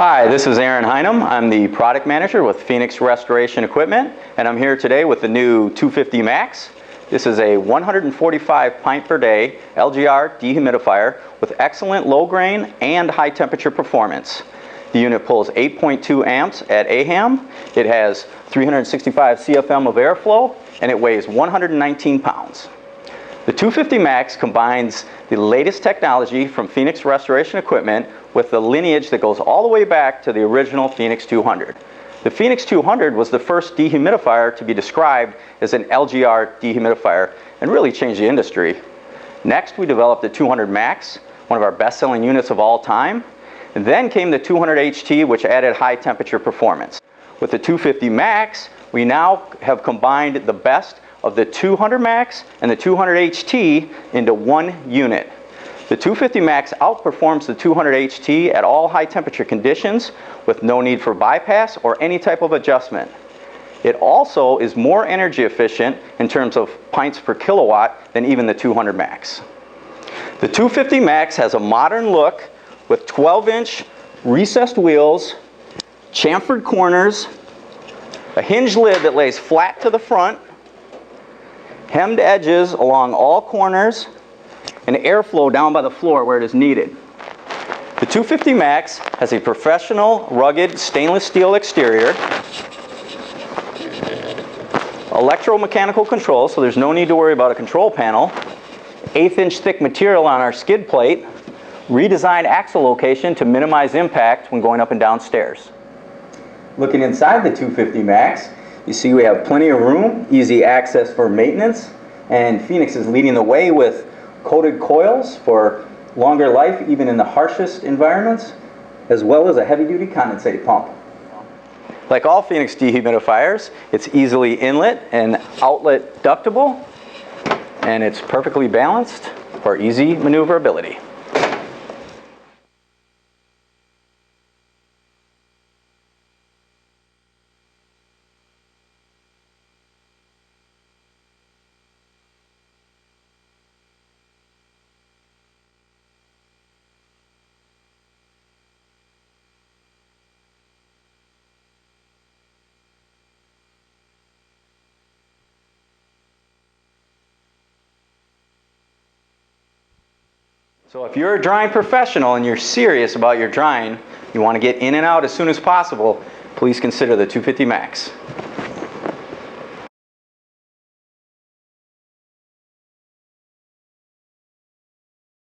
Hi, this is Aaron Hynum. I'm the product manager with Phoenix Restoration Equipment, and I'm here today with the new 250 Max. This is a 145 pint per day LGR dehumidifier with excellent low grain and high temperature performance. The unit pulls 8.2 amps at AHAM. It has 365 CFM of airflow, and it weighs 119 pounds. The 250 Max combines the latest technology from Phoenix Restoration Equipment with the lineage that goes all the way back to the original Phoenix 200. The Phoenix 200 was the first dehumidifier to be described as an LGR dehumidifier and really changed the industry. Next, we developed the 200 Max, one of our best-selling units of all time. And then came the 200 HT, which added high temperature performance. With the 250 Max, we now have combined the best of the 200 Max and the 200 HT into one unit. The 250 Max outperforms the 200 HT at all high temperature conditions with no need for bypass or any type of adjustment. It also is more energy efficient in terms of pints per kilowatt than even the 200 Max. The 250 Max has a modern look with 12-inch recessed wheels, chamfered corners, a hinge lid that lays flat to the front, hemmed edges along all corners, and airflow down by the floor where it is needed. The 250 Max has a professional, rugged stainless steel exterior, Electro-Mechanical Controls, so there's no need to worry about a control panel, 1/8-inch thick material on our skid plate, redesigned axle location to minimize impact when going up and down stairs. Looking inside the 250 Max, you see we have plenty of room, easy access for maintenance, and Phoenix is leading the way with coated coils for longer life even in the harshest environments, as well as a heavy-duty condensate pump. Like all Phoenix dehumidifiers, it's easily inlet and outlet ductable, and it's perfectly balanced for easy maneuverability. So if you're a drying professional and you're serious about your drying, you want to get in and out as soon as possible, please consider the 250 Max.